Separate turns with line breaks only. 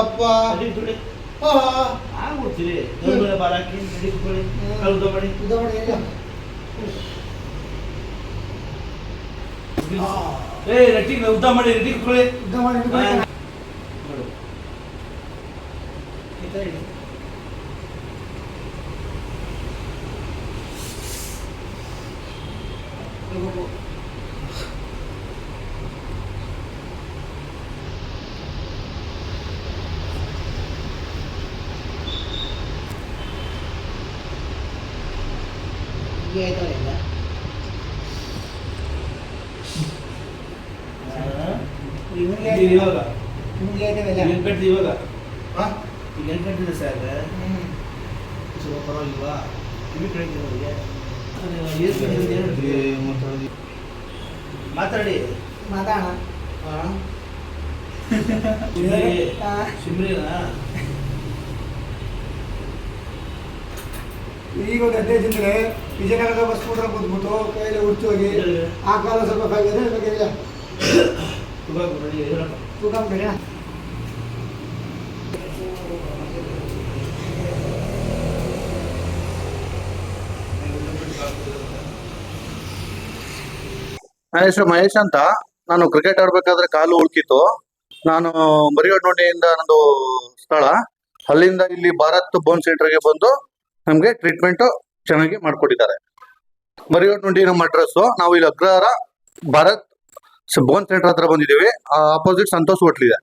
ಅಪ್ಪ ಆಗ್ಬಿಡ್ತೀರಿ ಬಾರ ಹಾಕಿ ಕುತ್ಕೊಳ್ಳಿ ಉದ್ದ ಮಾಡಿ ರೆಟ್ಟಿ ಉದ್ದ ಮಾಡಿ ರೆಟ್ಟಿ ಕುತ್ಕೊಳ್ಳಿ ಉದ್ದ ಮಾಡಿ ಇವಾಗ ಕಟ್ಟಿದೆ ಸರ್ ಸ್ವಲ್ಪ ಪರವಾಗಿಲ್ವಾ ಮಾತಾಡಿ ಶಿಮ್ರಿನಾ
ಈಗ ಒಂದು 15 ದಿನಗಳೇ ವಿಜಯನಗರದ ಬಸ್ ಕೂಡ ಕೂತ್ಬಿಟ್ಟು ಕೈಯಲ್ಲಿ ಉಡ್ತು ಹೋಗಿ ಆ ಕಾಲ ಸ್ವಲ್ಪ ಕಾಯಿದೆ ತೂಕ ಬೇಡ
ನನ್ನ ಹೆಸರು ಮಹೇಶ್ ಅಂತ. ನಾನು ಕ್ರಿಕೆಟ್ ಆಡ್ಬೇಕಾದ್ರೆ ಕಾಲು ಉಳ್ಕಿತ್ತು. ನಾನು ಮರಿಗಡ್ನೋಡಿಯಿಂದ ನಂದು ಸ್ಥಳ, ಅಲ್ಲಿಂದ ಇಲ್ಲಿ ಭಾರತ್ ಬೋನ್ ಸೆಂಟರ್ಗೆ ಬಂದು ನಮಗೆ ಟ್ರೀಟ್ಮೆಂಟ್ ಚೆನ್ನಾಗಿ ಮಾಡ್ಕೊಟ್ಟಿದ್ದಾರೆ. ಮರಿಗಡ್ನೋಡಿ ನಮ್ಮ ಅಡ್ರೆಸ್ಸು. ನಾವು ಇಲ್ಲಿ ಅಗ್ರಹಾರ ಭಾರತ್ ಬೋನ್ ಸೆಂಟರ್ ಹತ್ರ ಬಂದಿದ್ದೀವಿ. ಆಪೋಸಿಟ್ ಸಂತೋಷ್ ಹೋಟ್ಲ್ ಇದೆ.